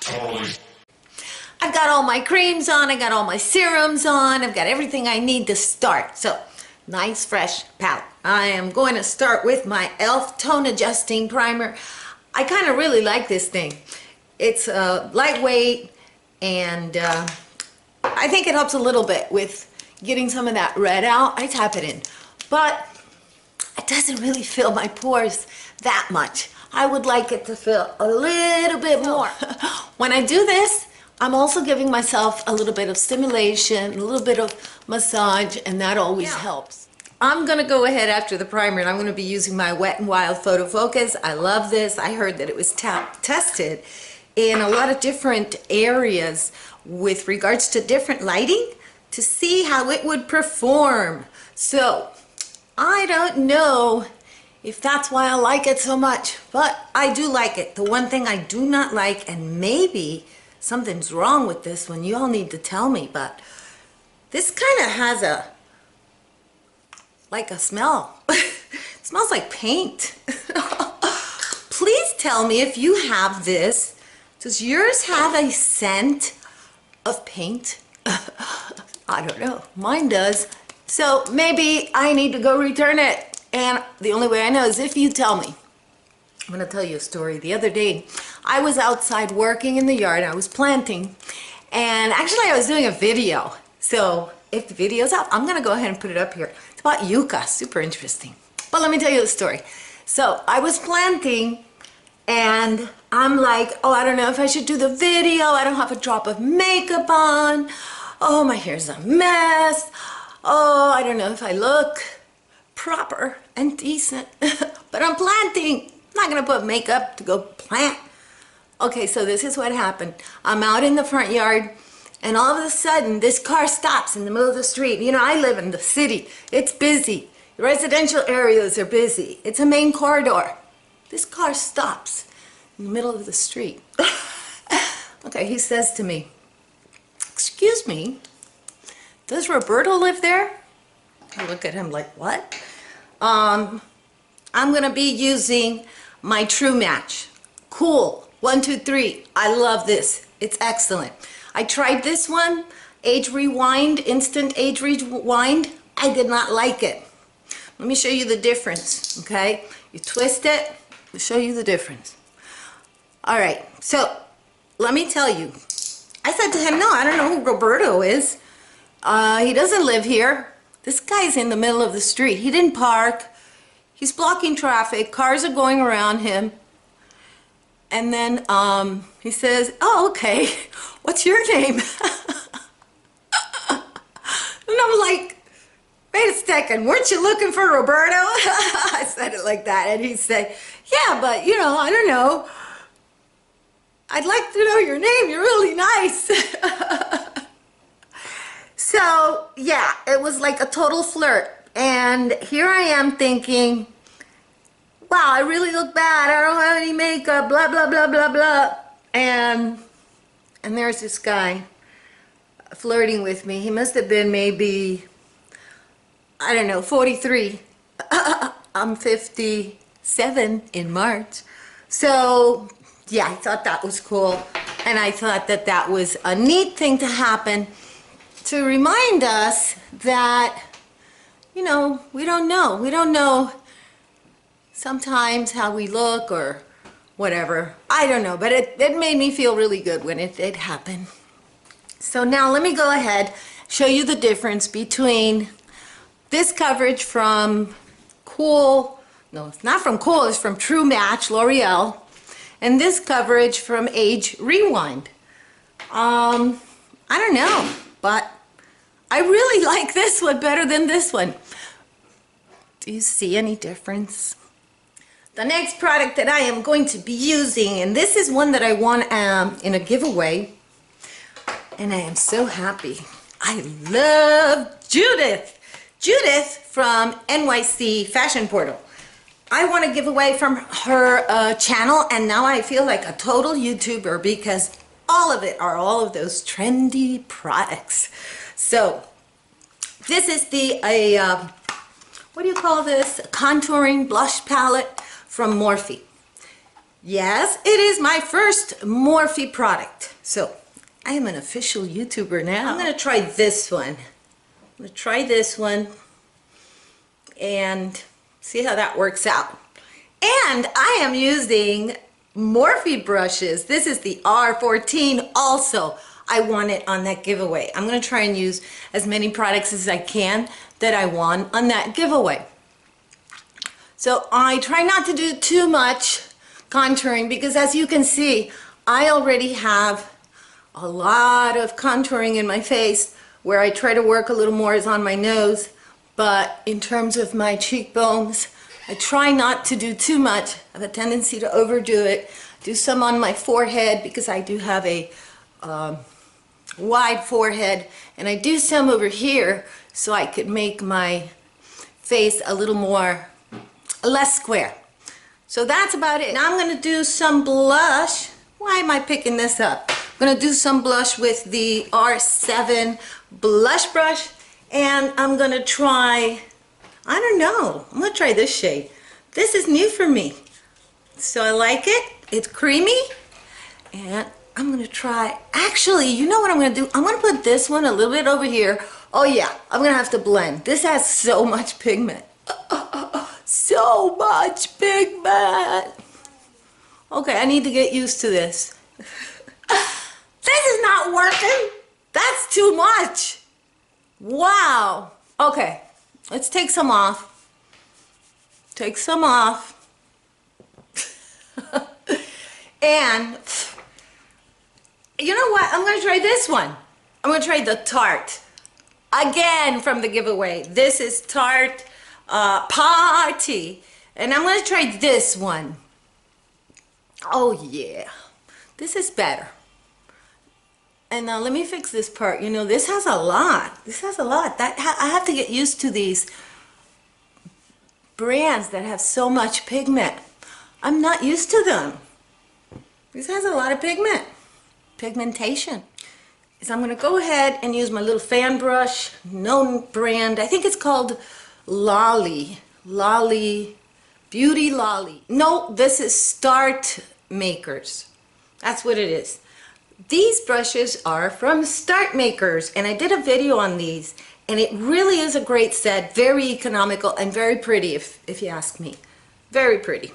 I've got all my creams on, I got all my serums on, I've got everything I need to start. So, nice fresh palette. I am going to start with my e.l.f. Tone Adjusting Primer. I kind of really like this thing. It's lightweight, and I think it helps a little bit with getting some of that red out. I tap it in, but it doesn't really fill my pores that much. I would like it to fill a little bit more. When I do this, I'm also giving myself a little bit of stimulation, a little bit of massage, and that always helps. I'm gonna go ahead after the primer, and I'm gonna be using my Wet n Wild Photo Focus. I love this. I heard that it was tested in a lot of different areas with regards to different lighting to see how it would perform. So, I don't know if that's why I like it so much, but I do like it. The one thing I do not like, and maybe something's wrong with this one, you all need to tell me, but this kind of has like a smell. It smells like paint. Please tell me if you have this. Does yours have a scent of paint? I don't know. Mine does. So maybe I need to go return it. And the only way I know is if you tell me. I'm going to tell you a story. The other day, I was outside working in the yard. I was planting. And actually, I was doing a video. So if the video's up, I'm going to go ahead and put it up here. It's about yucca. Super interesting. But let me tell you the story. So I was planting, and I'm like, oh, I don't know if I should do the video. I don't have a drop of makeup on. Oh, my hair's a mess. Oh, I don't know if I look proper and decent. But I'm planting. I'm not going to put makeup to go plant. Okay, so this is what happened. I'm out in the front yard, and all of a sudden, this car stops in the middle of the street. You know, I live in the city. It's busy. The residential areas are busy. It's a main corridor. This car stops in the middle of the street. Okay, he says to me, "Excuse me, does Roberto live there?" I look at him like, what? I'm going to be using my True Match. Cool. 1, 2, 3. I love this. It's excellent. I tried this one, Age Rewind, Instant Age Rewind. I did not like it. Let me show you the difference, okay? You twist it, I'll show you the difference. All right, so let me tell you. I said to him, no, I don't know who Roberto is. He doesn't live here. This guy's in the middle of the street. He didn't park. He's blocking traffic. Cars are going around him. And then he says, oh, okay, what's your name? And I'm like, wait a second, weren't you looking for Roberto? I said it like that. And he said, yeah, but, you know, I don't know. I'd like to know your name. You're really nice. So, yeah, it was like a total flirt. And here I am thinking, wow, I really look bad. I don't have any makeup, blah, blah, blah, blah, blah. And there's this guy flirting with me. He must have been maybe, I don't know, 43. I'm 57 in March. So, yeah, I thought that was cool. And I thought that that was a neat thing to happen to remind us that, you know, we don't know. We don't know sometimes how we look or whatever. I don't know, but it made me feel really good when it did happen. So now let me go ahead, show you the difference between this coverage from Cool, no, it's not from Cool, it's from True Match, L'Oreal, and this coverage from Age Rewind. I don't know, but I really like this one better than this one. Do you see any difference? The next product that I am going to be using, and this is one that I won in a giveaway, and I am so happy. I love Judith. Judith from NYC Fashion Portal. I won a giveaway from her channel, and now I feel like a total YouTuber because all of it are all of those trendy products. So this is the what do you call this? A contouring blush palette from Morphe. Yes, it is my first Morphe product. So, I am an official YouTuber now. I'm gonna try this one. I'm gonna try this one and see how that works out. And I am using Morphe brushes. This is the R14 also. I won it on that giveaway. I'm gonna try and use as many products as I can that I won on that giveaway. So I try not to do too much contouring because as you can see, I already have a lot of contouring in my face. Where I try to work a little more is on my nose, but in terms of my cheekbones, I try not to do too much. I have a tendency to overdo it. Do some on my forehead because I do have a wide forehead, and I do some over here so I could make my face a little more, less square. So that's about it. Now I'm gonna do some blush. Why am I picking this up? I'm gonna do some blush with the R7 blush brush, and I'm gonna try, I don't know, I'm gonna try this shade. This is new for me, so I like it. It's creamy, and I'm gonna try, actually, you know what I'm gonna do? I'm gonna put this one a little bit over here. Oh yeah, I'm gonna have to blend. This has so much pigment. So much pigment. Okay, I need to get used to this. This is not working. That's too much. Wow. Okay, let's take some off. Take some off. And you know what? I'm gonna try this one. I'm gonna try the Tarte. Again from the giveaway. This is Tarte Party. And I'm gonna try this one. Oh yeah. This is better. And now let me fix this part. You know, this has a lot. This has a lot. I have to get used to these brands that have so much pigment. I'm not used to them. This has a lot of pigmentation. So I'm gonna go ahead and use my little fan brush, known brand. I think it's called Lolly, Beauty Lolly. No, this is Start Makers. That's what it is. These brushes are from Start Makers, and I did a video on these, and it really is a great set, very economical and very pretty if you ask me. Very pretty.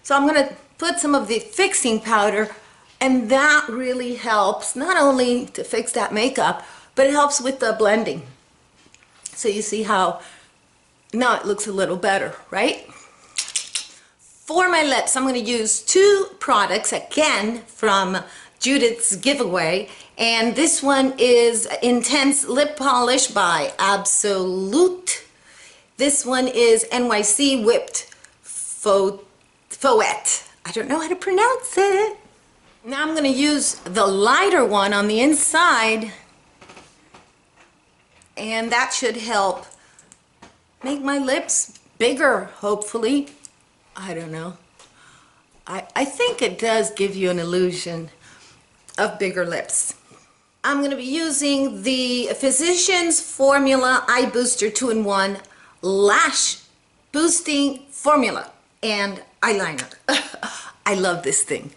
So I'm gonna put some of the fixing powder, and that really helps not only to fix that makeup, but it helps with the blending. So you see how now it looks a little better, right? For my lips, I'm going to use two products again from Judith's giveaway, and this one is Intense Lip Polish by Absolute. This one is NYC Whipped Fouette. I don't know how to pronounce it. Now I'm going to use the lighter one on the inside, and that should help make my lips bigger, hopefully. I don't know. I think it does give you an illusion of bigger lips. I'm going to be using the Physicians Formula Eye Booster 2-in-1 Lash Boosting Formula and eyeliner. I love this thing.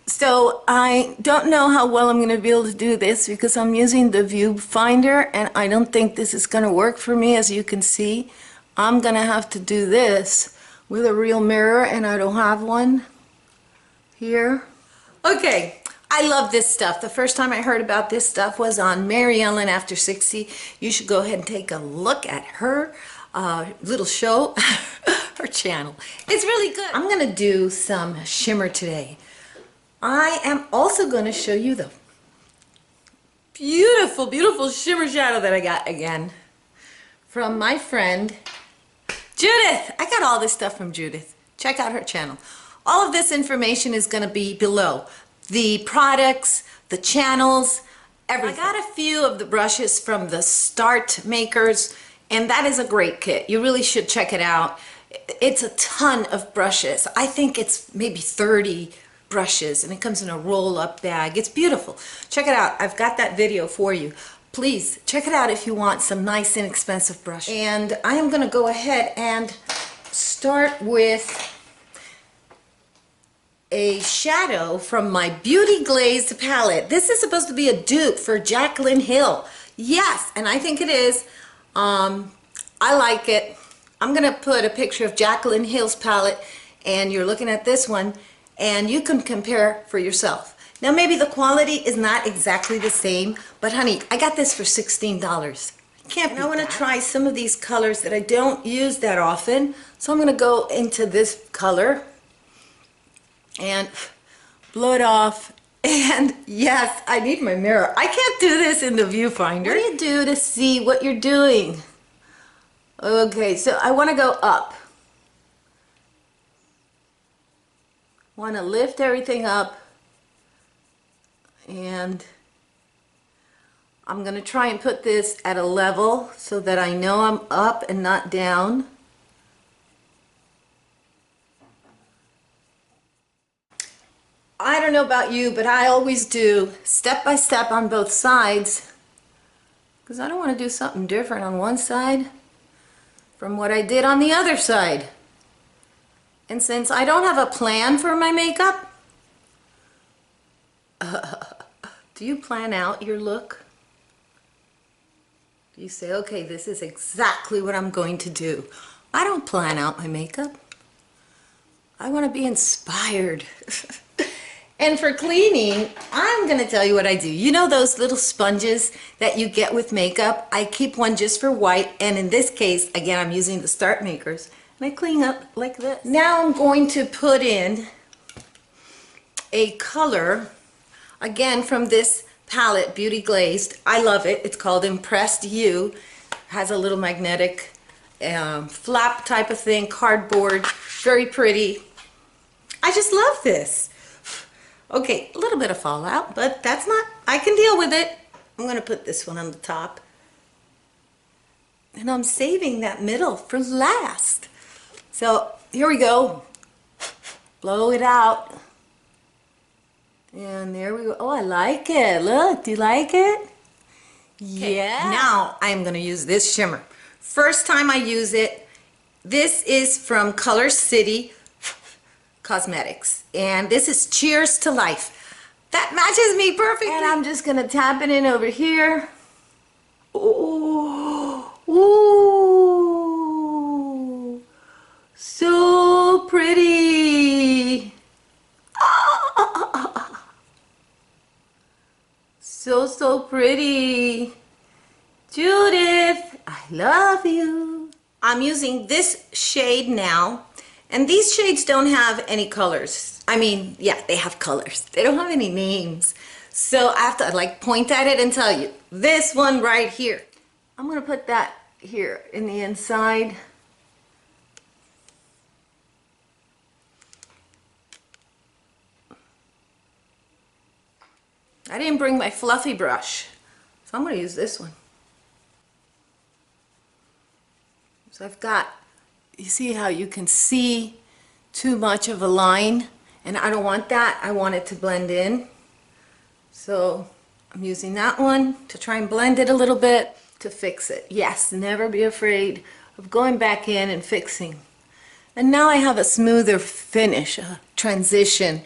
So I don't know how well I'm going to be able to do this because I'm using the viewfinder, and I don't think this is going to work for me. As you can see, I'm going to have to do this with a real mirror, and I don't have one here. Okay, I love this stuff. The first time I heard about this stuff was on Mary Ellen After 60. You should go ahead and take a look at her little show, her channel. It's really good. I'm going to do some shimmer today. I am also going to show you the beautiful, beautiful shimmer shadow that I got again from my friend Judith. I got all this stuff from Judith. Check out her channel. All of this information is going to be below. The products, the channels, everything. I got a few of the brushes from the Start Makers, and that is a great kit. You really should check it out. It's a ton of brushes. I think it's maybe 30 brushes, and it comes in a roll-up bag. It's beautiful. Check it out. I've got that video for you. Please check it out if you want some nice inexpensive brushes. And I am going to go ahead and start with a shadow from my Beauty Glazed palette. This is supposed to be a dupe for Jaclyn Hill. Yes, and I think it is. I like it. I'm gonna put a picture of Jaclyn Hill's palette, and you're looking at this one, and you can compare for yourself. Now maybe the quality is not exactly the same, but honey, I got this for $16. I want to try some of these colors that I don't use that often. So I'm going to go into this color and blow it off. And yes, I need my mirror. I can't do this in the viewfinder. What do you do to see what you're doing? Okay, so I want to go up. Want to lift everything up. And I'm going to try and put this at a level so that I know I'm up and not down. I don't know about you, but I always do step by step on both sides because I don't want to do something different on one side from what I did on the other side. And since I don't have a plan for my makeup, do you plan out your look? You say, okay, this is exactly what I'm going to do. I don't plan out my makeup. I want to be inspired. And for cleaning, I'm going to tell you what I do. You know those little sponges that you get with makeup? I keep one just for white, and in this case, again, I'm using the Start Makers, and I clean up like this. Now I'm going to put in a color, again from this palette, Beauty Glazed. I love it. It's called Impressed You. Has a little magnetic flap type of thing, cardboard, very pretty. I just love this. Okay, a little bit of fallout, but that's not, I can deal with it. I'm gonna put this one on the top. And I'm saving that middle for last. So here we go. Blow it out. And there we go. Oh, I like it. Look, do you like it? Yeah. Now I'm going to use this shimmer. First time I use it. This is from Color City Cosmetics. And this is Cheers to Life. That matches me perfectly. And I'm just going to tap it in over here. Oh, ooh, so pretty. So pretty. Judith, I love you. I'm using this shade now, and these shades don't have any colors. I mean, yeah, they have colors. They don't have any names. So I have to like point at it and tell you, this one right here. I'm gonna put that here in the inside. I didn't bring my fluffy brush, so I'm going to use this one. So I've got, you see how you can see too much of a line, and I don't want that. I want it to blend in. So I'm using that one to try and blend it a little bit to fix it. Yes, never be afraid of going back in and fixing. And now I have a smoother finish, a transition.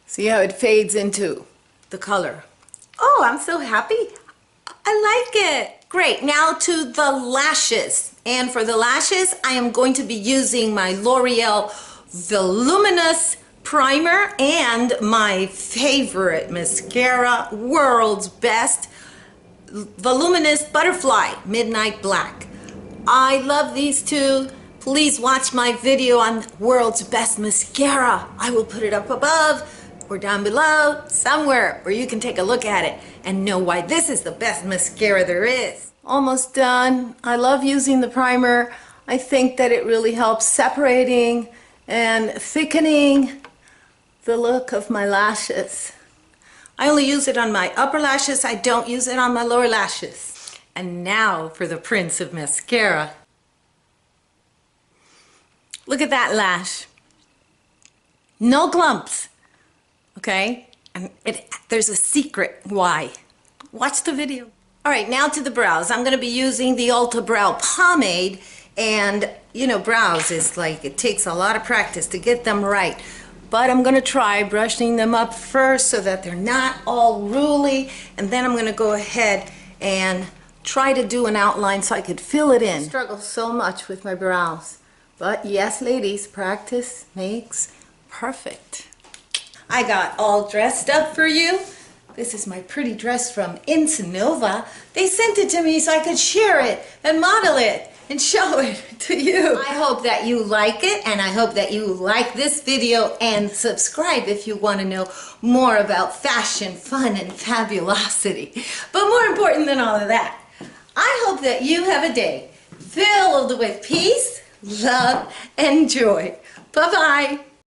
See how it fades into the color. Oh, I'm so happy. I like it. Great. Now to the lashes. And for the lashes, I am going to be using my L'Oreal Voluminous Primer and my favorite mascara, world's best, Voluminous Butterfly Midnight Black. I love these two. Please watch my video on world's best mascara. I will put it up above or down below, somewhere where you can take a look at it and know why this is the best mascara there is. Almost done. I love using the primer. I think that it really helps separating and thickening the look of my lashes. I only use it on my upper lashes. I don't use it on my lower lashes. And now for the Prince of Mascara. Look at that lash. No clumps. Okay, and there's a secret why. Watch the video. All right, now to the brows. I'm going to be using the Ulta Brow Pomade, and you know, brows is like, it takes a lot of practice to get them right. but I'm gonna try brushing them up first so that they're not all ruly, and then I'm gonna go ahead and try to do an outline so I could fill it in. I struggle so much with my brows, but yes, ladies, practice makes perfect. I got all dressed up for you. This is my pretty dress from Insinova. They sent it to me so I could share it and model it and show it to you. I hope that you like it, and I hope that you like this video and subscribe if you want to know more about fashion, fun, and fabulosity. But more important than all of that, I hope that you have a day filled with peace, love, and joy. Bye-bye.